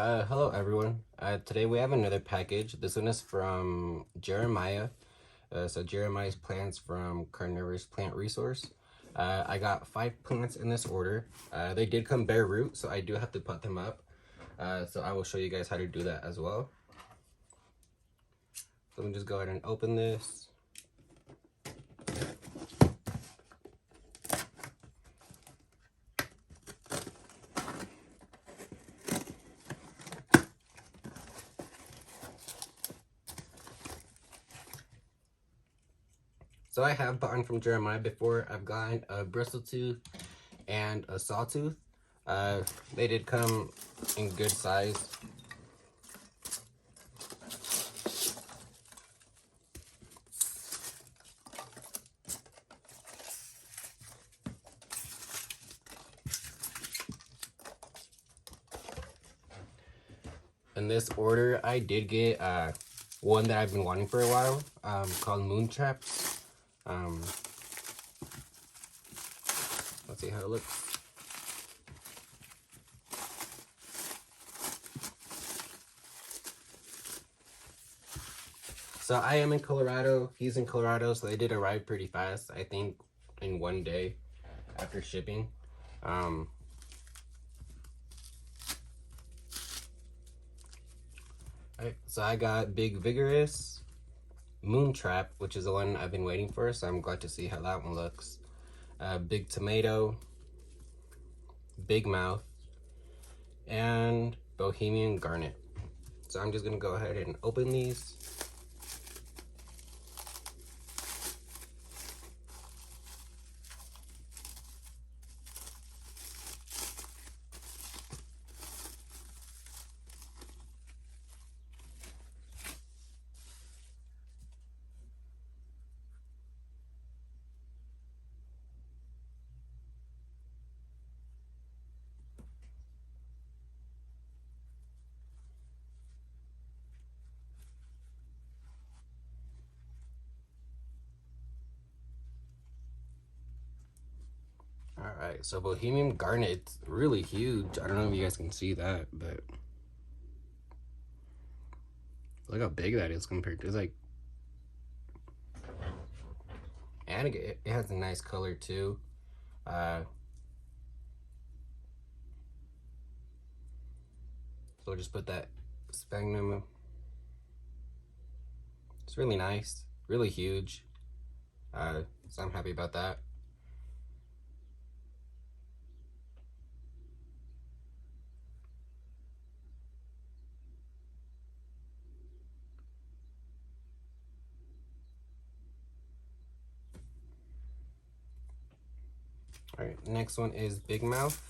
Hello everyone. Today we have another package. This one is from Jerimiah. So Jerimiahs Plants from Carnivorous Plant Resource. I got 5 plants in this order. They did come bare root, so I do have to put them up. So I will show you guys how to do that as well. So let me just go ahead and open this. So I have gotten from Jerimiah before. I've gotten a bristle-tooth and a sawtooth. They did come in good size. In this order, I did get one that I've been wanting for a while, called Moontraps. Let's see how it looks. So I am in Colorado. He's in Colorado, so they did arrive pretty fast. I think in one day after shipping. Alright, so I got Big Vigorous, Moontrap, which is the one I've been waiting for, so I'm glad to see how that one looks. Big Tomato, Big Mouth, and Bohemian Garnet. So I'm just gonna go ahead and open these. Alright, so Bohemian Garnet's really huge. I don't know if you guys can see that, but look how big that is compared to, it's like, and it has a nice color too. So we'll just put that sphagnum. It's really nice, really huge. So I'm happy about that. All right, next one is Big Mouth.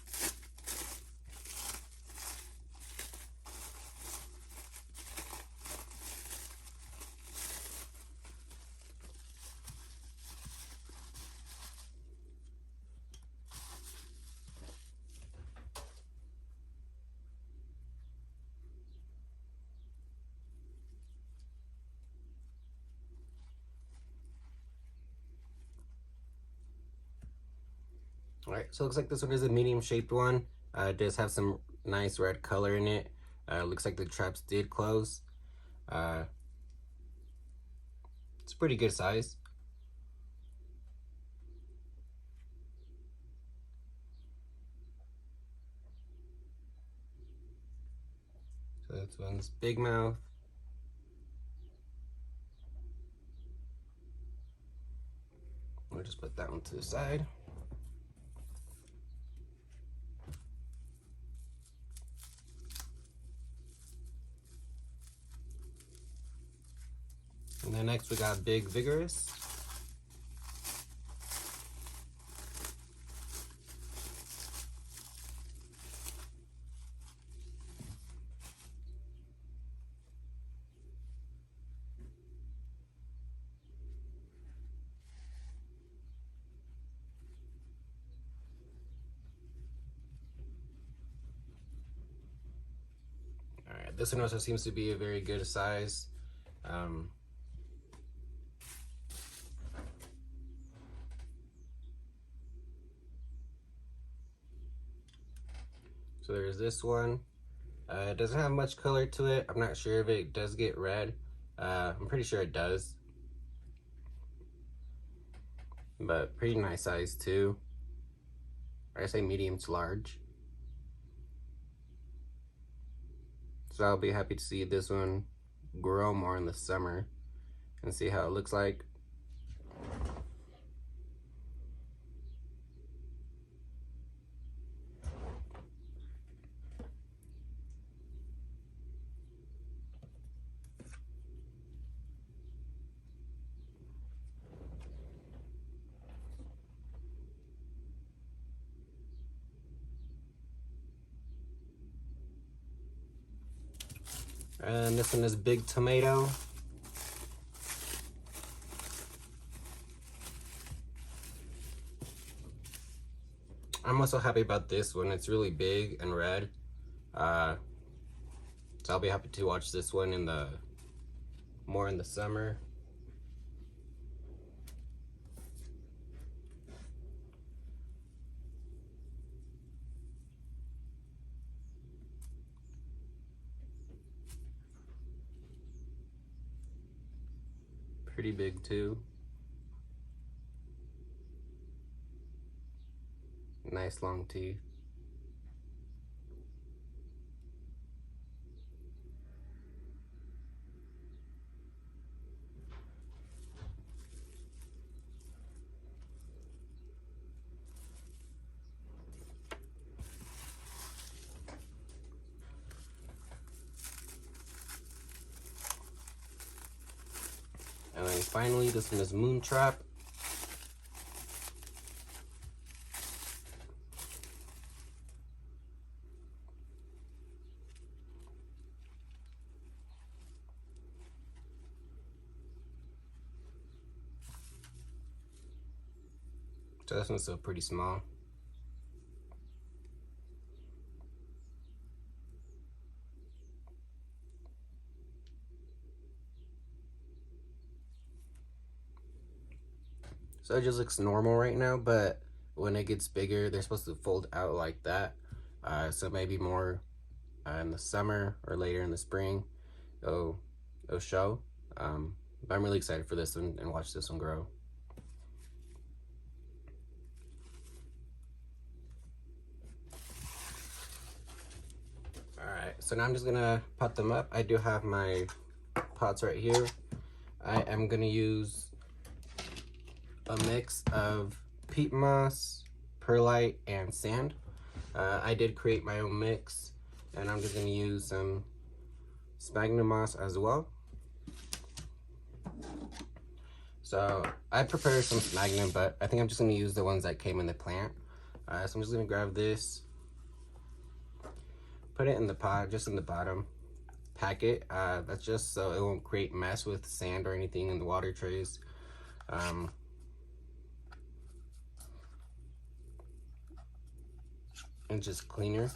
All right, so it looks like this one is a medium shaped one. It does have some nice red color in it. Looks like the traps did close. It's pretty good size. So this one's Big Mouth. We'll just put that one to the side. And then next we got Big Vigorous. All right, this one also seems to be a very good size. So there's this one. It doesn't have much color to it. I'm not sure if it does get red. I'm pretty sure it does. But pretty nice size too. I say medium to large. So I'll be happy to see this one grow more in the summer and see how it looks like. And this one is Big Tomato. I'm also happy about this one. It's really big and red. So I'll be happy to watch this one in the more in the summer. Pretty big too. Nice long teeth. And then finally, this one is Moontrap. So this one's still pretty small. So it just looks normal right now, but when it gets bigger, they're supposed to fold out like that. So maybe more in the summer or later in the spring, it'll show. But I'm really excited for this one and watch this one grow. Alright, so now I'm just gonna pot them up. I do have my pots right here. I am gonna use a mix of peat moss, perlite, and sand. I did create my own mix, and I'm just gonna use some sphagnum moss as well. So I prefer some sphagnum, but I think I'm just gonna use the ones that came in the plant. So I'm just gonna grab this, put it in the pot, just in the bottom, pack it. That's just so it won't create mess with sand or anything in the water trays. And just cleaner.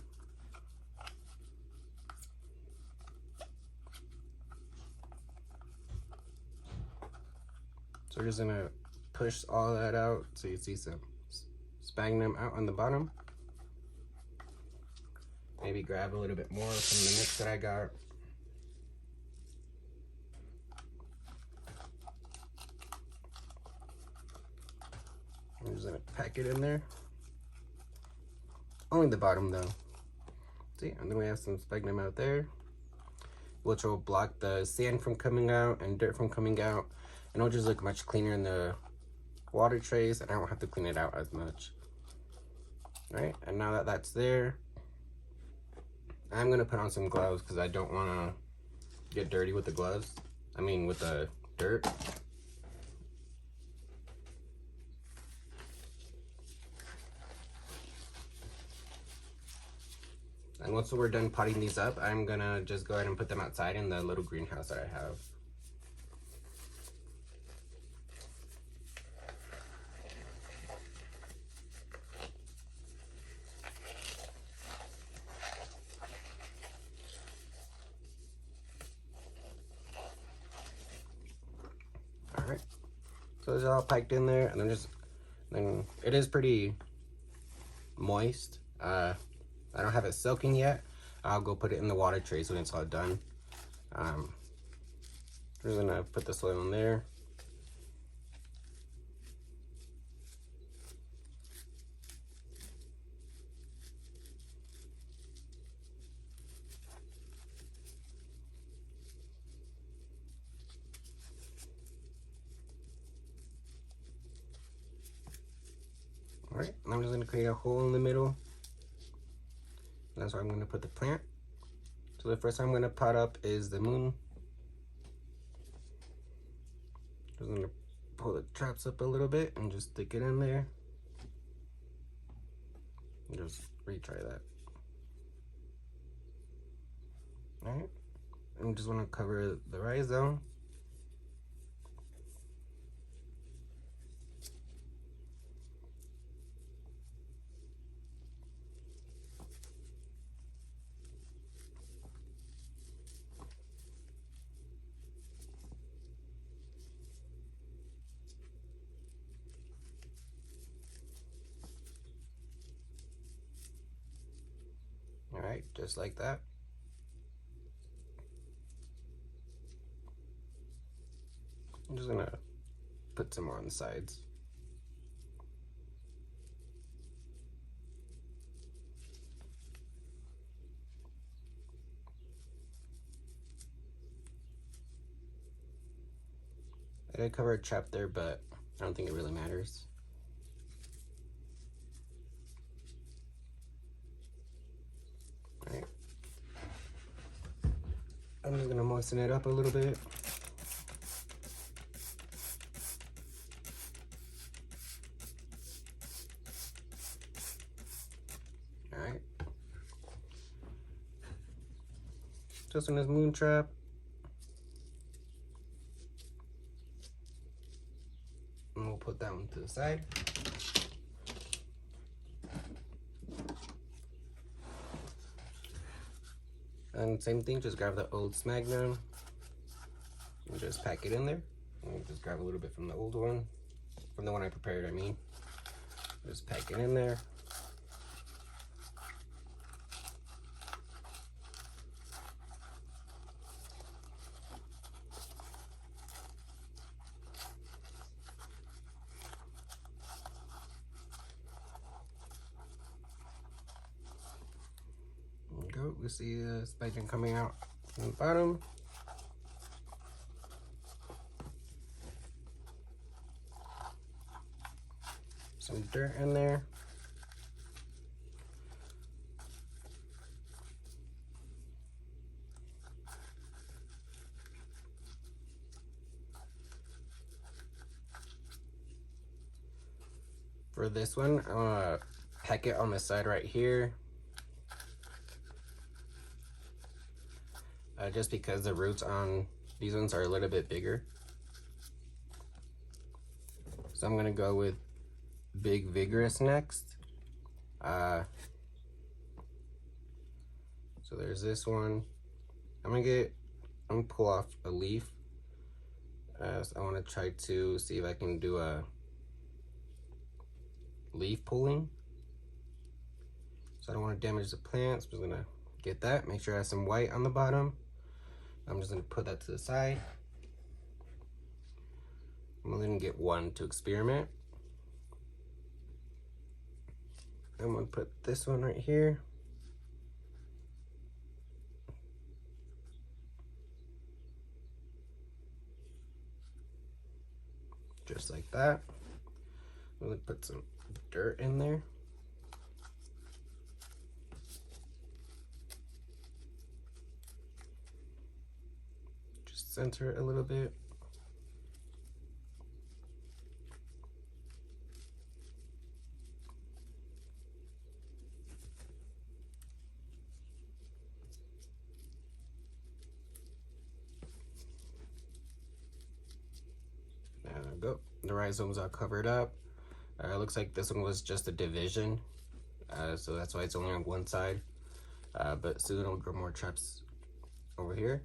So we're just gonna push all that out so you see some sphagnum out on the bottom. Maybe grab a little bit more from the mix that I got. I'm just gonna pack it in there. Only the bottom though. See, and then we have some sphagnum out there, which will block the sand from coming out and dirt from coming out, and it'll just look much cleaner in the water trays, and I don't have to clean it out as much. All right, and now that that's there, I'm gonna put on some gloves because I don't want to get dirty with the gloves. I mean, with the dirt. And once we're done potting these up, I'm gonna just go ahead and put them outside in the little greenhouse that I have. All right, so it's all packed in there, and then it is pretty moist. I don't have it soaking yet. I'll go put it in the water trays when it's all done. We're gonna put the soil in there. All right, I'm just gonna create a hole in the middle. That's where I'm gonna put the plant. So the first I'm gonna pot up is the moon. Just gonna pull the traps up a little bit and just stick it in there. And just retry that. All right, I'm just gonna cover the rhizome. All right, just like that. I'm just gonna put some more on the sides. I did cover a trap there, but I don't think it really matters. All right. I'm just gonna moisten it up a little bit. All right. Just on this moon trap. And we'll put that one to the side. And same thing, just grab the old Magnum and just pack it in there. And just grab a little bit from the old one, from the one I prepared, I mean. Just pack it in there. There we go. We see the spiking coming out from the bottom. Some dirt in there. For this one, I'm gonna pack it on the side right here. Just because the roots on these ones are a little bit bigger. So I'm gonna go with Big Vigorous next. So there's this one. I'm gonna pull off a leaf. So I wanna try to see if I can do a leaf pulling. So I don't wanna damage the plants. I'm just gonna get that, make sure I have some white on the bottom. I'm just gonna put that to the side. I'm only gonna get one to experiment. I'm gonna put this one right here. Just like that. I'm gonna put some dirt in there. Just center it a little bit. There we go. The rhizomes are covered up. It looks like this one was just a division, so that's why it's only on one side. But soon I'll grow more traps over here.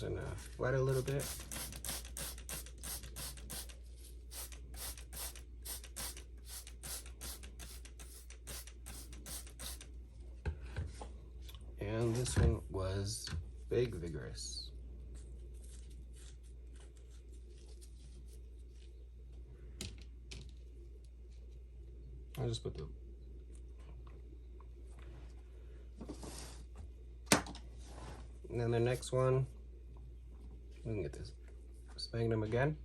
just gonna wet it a little bit. And this one was Big Vigorous. I'll just put the and then the next one, we can get this sphagnum again.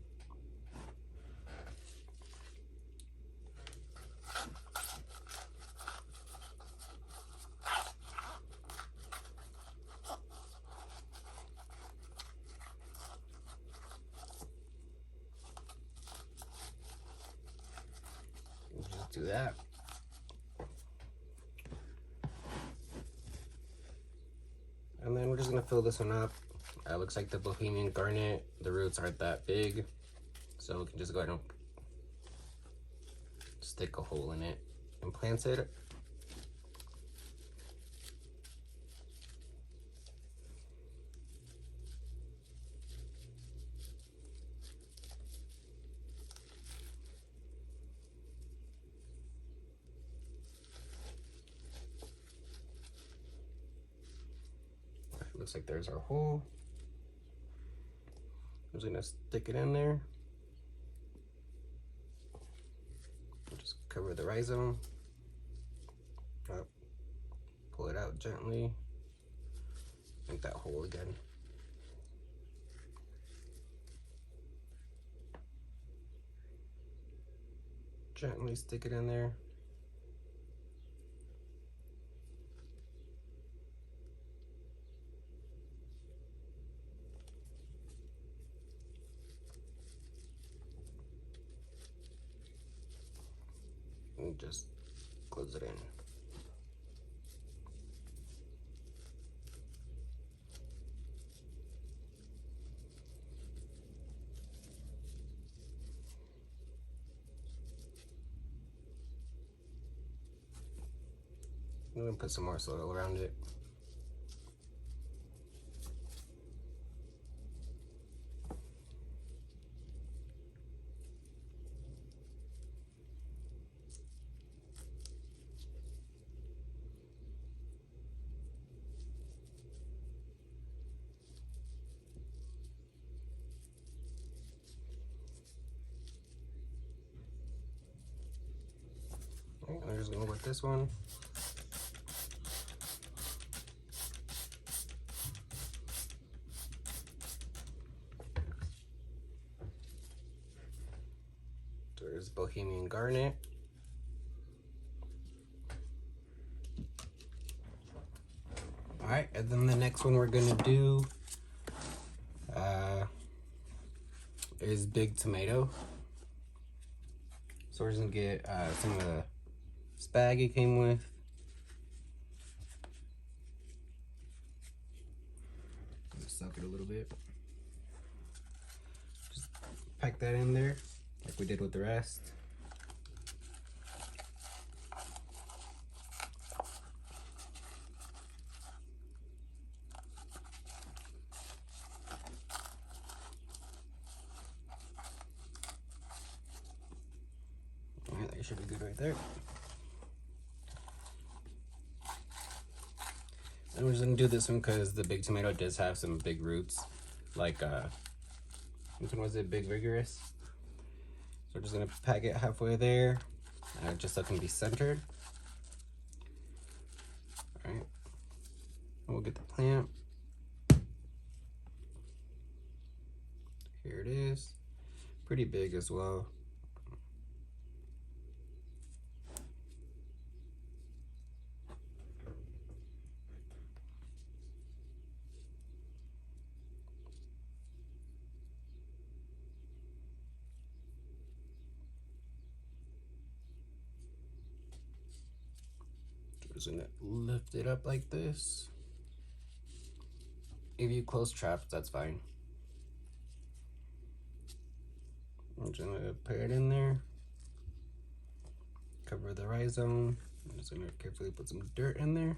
Just do that. And then we're just gonna fill this one up. Looks like the Bohemian Garnet, the roots aren't that big, so we can just go ahead and stick a hole in it and plant it. Looks like there's our hole. I'm just gonna stick it in there. Just cover the rhizome. Up. Pull it out gently. Make that hole again. Gently stick it in there. And just close it in. I'm gonna put some more soil around it. Okay, I'm just gonna wet this one. There's Bohemian Garnet. All right, and then the next one we're gonna do is Big Tomato. So we're just gonna get some of the spag it came with. Just soak it a little bit. Just pack that in there like we did with the rest. Alright, that should be good right there. And we're just gonna do this one because the big tomato does have some big roots, like which one was it? Big Vigorous. So we're just gonna pack it halfway there, just so it can be centered. All right, and we'll get the plant. Here it is, pretty big as well. Just gonna lift it up like this. If you close traps, that's fine. I'm just gonna put it in there. Cover the rhizome. I'm just gonna carefully put some dirt in there.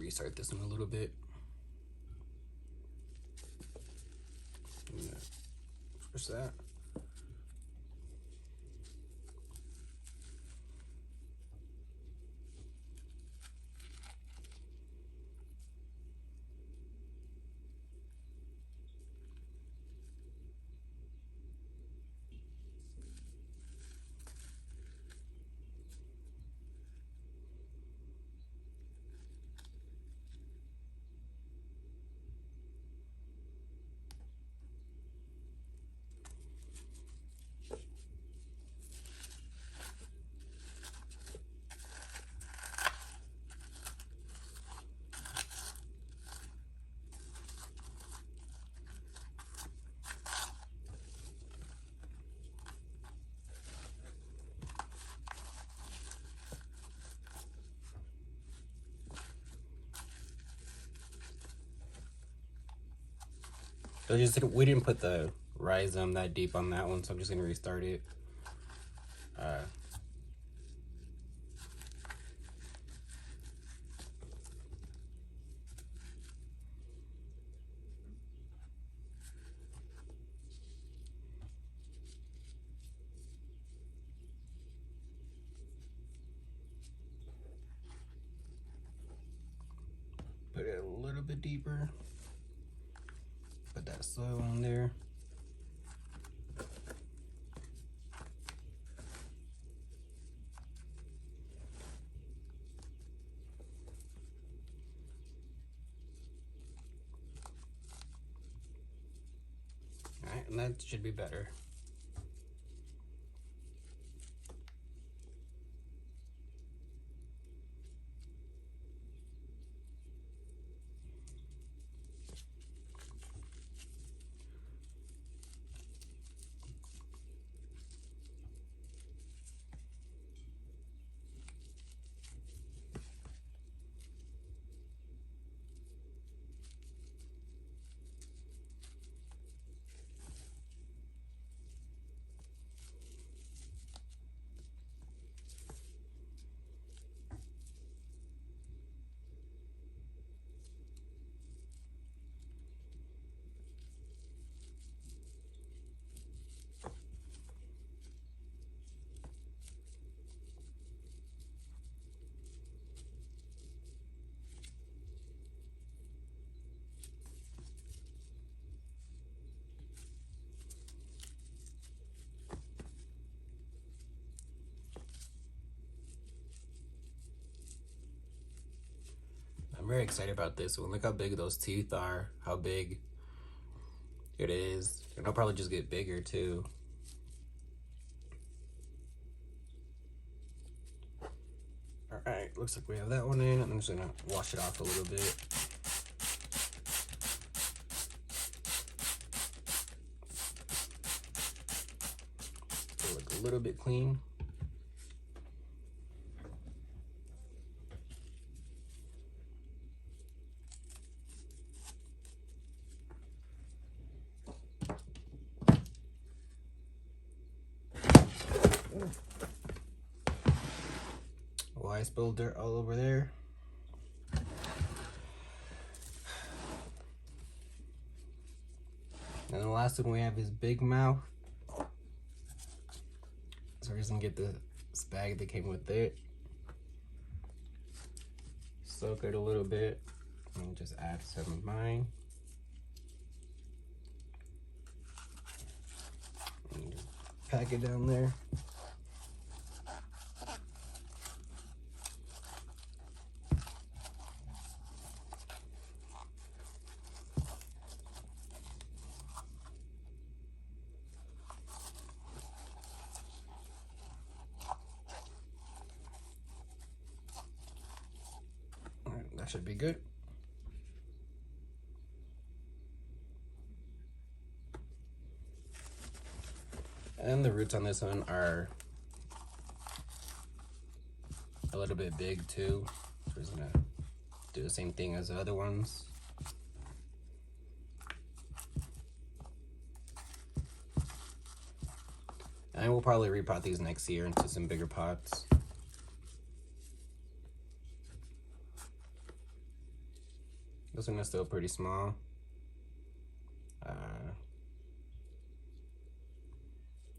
restart this one a little bit. Push that. We didn't put the rhizome that deep on that one, so I'm just gonna restart it. Put it a little bit deeper. Put that soil on there. All right, and that should be better. I'm very excited about this one. Look how big those teeth are, how big it is. And it'll probably just get bigger too. All right, looks like we have that one in. I'm just gonna wash it off a little bit. So look a little bit clean. Oh, I spilled dirt all over there. And the last one we have is Big Mouth. So we're just gonna get this bag that came with it. Soak it a little bit and just add some of mine. And just pack it down there. That should be good. And the roots on this one are a little bit big too. So we're just gonna do the same thing as the other ones. And we'll probably repot these next year into some bigger pots. This one is still pretty small.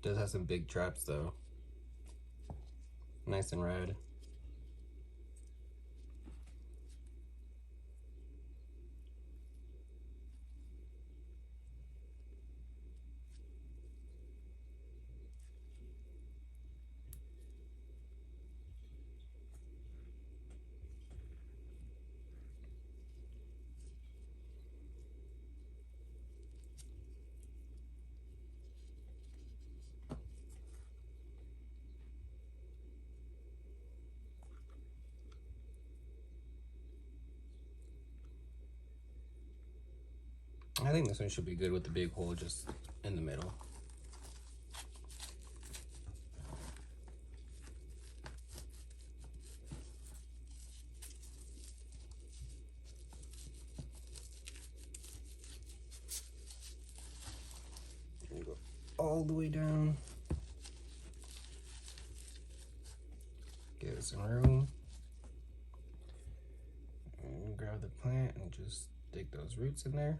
Does have some big traps though. Nice and red. I think this one should be good with the big hole just in the middle. Go all the way down. Give it some room. And grab the plant and just dig those roots in there.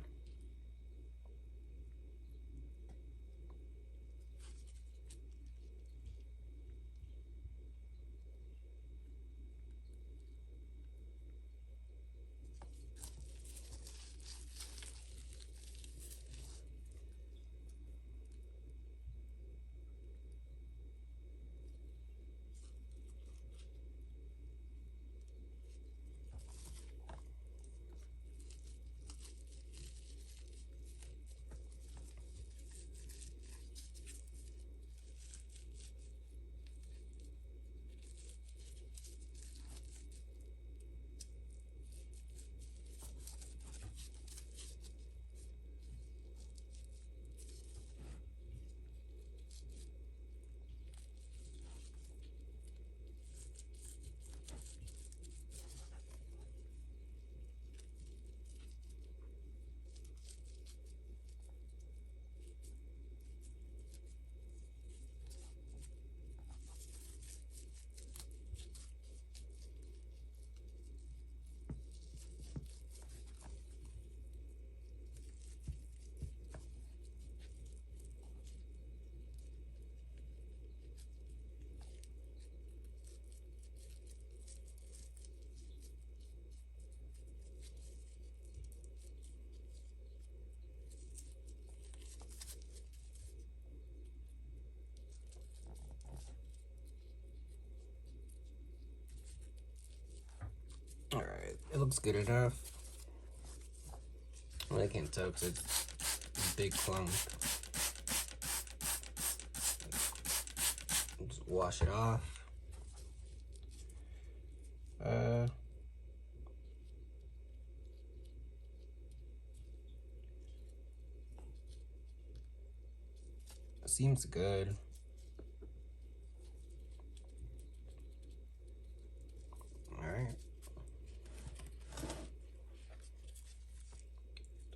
All right, it looks good enough. Well, I can't tell because it's a big clump. Just wash it off. Seems good. All right.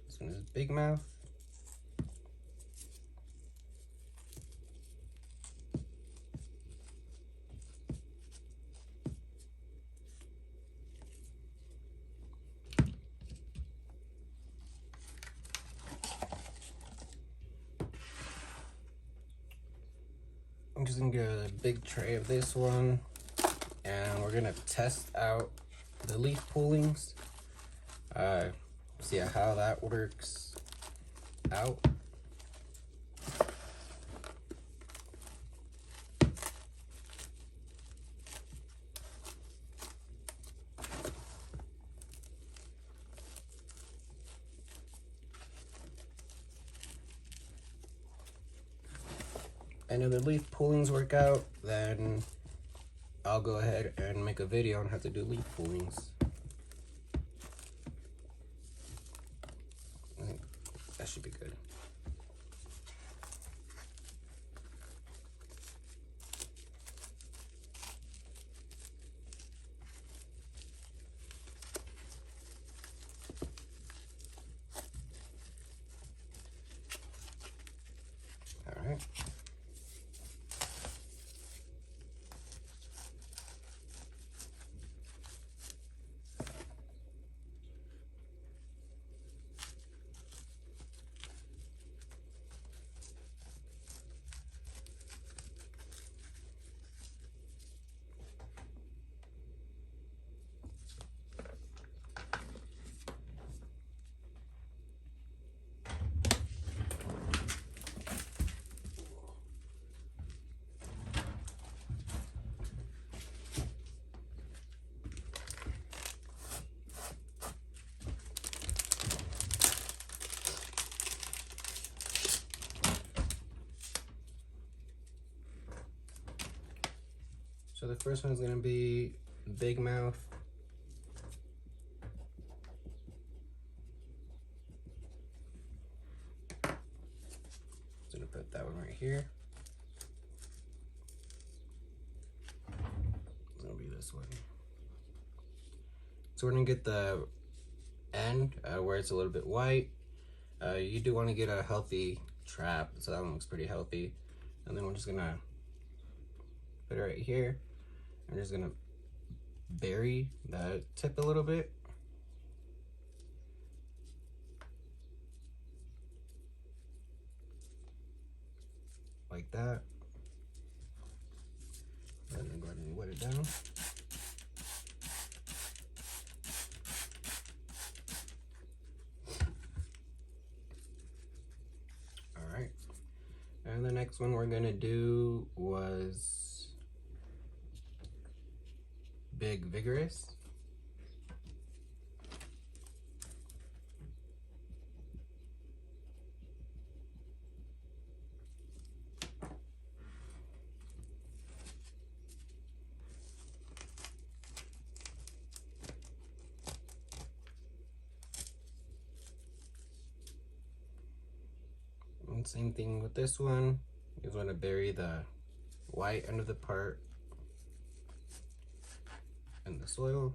This one is big mouth. I'm just gonna get a big tray of this one, and we're gonna test out the leaf pullings. See how that works out. And if the leaf pullings work out, then I'll go ahead and make a video on how to do leaf pullings. I think that should be good. All right. So the first one is going to be Big Mouth. Just going to put that one right here. It's going to be this one. So we're going to get the end where it's a little bit white. You do want to get a healthy trap, so that one looks pretty healthy. And then we're just going to put it right here. I'm just going to bury the tip a little bit. Like that. And then go ahead and wet it down. Alright. And the next one we're gonna do was Big Vigorous. And same thing with this one. You want to bury the white end of the part in the soil.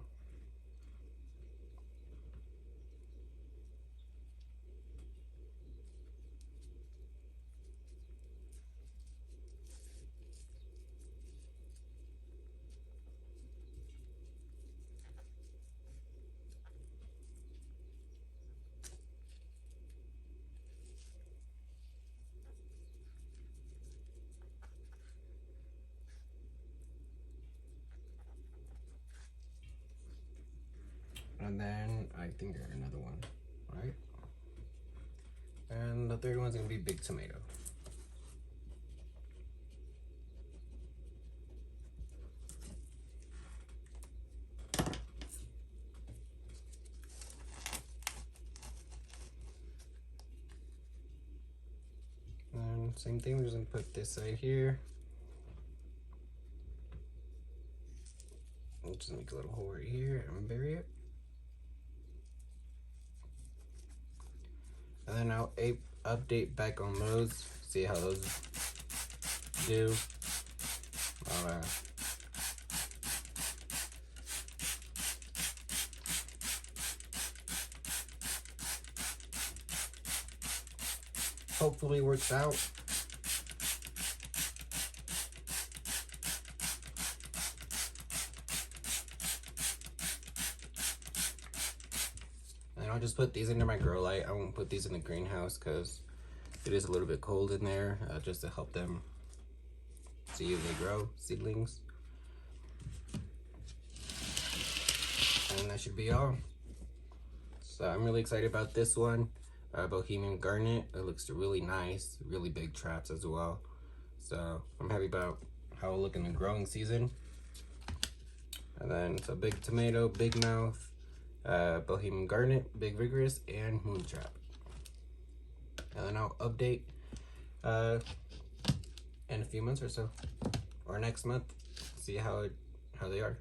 And then I think I got another one, right? And the third one's gonna be Big Tomato. And same thing, we're just gonna put this side here. And just make a little hole right here and bury it. And then I'll update back on those, see how those do. Hopefully works out. And I'll just put these into my grow light. I won't put these in the greenhouse because it is a little bit cold in there, just to help them see if they grow, seedlings. And that should be all. So I'm really excited about this one. Bohemian Garnet. It looks really nice, really big traps as well. So I'm happy about how it'll look in the growing season. And then so Big Tomato, Big Mouth, Bohemian Garnet, Big Vigorous, and Moon Trap. And then I'll update in a few months or so, or next month, see how they are.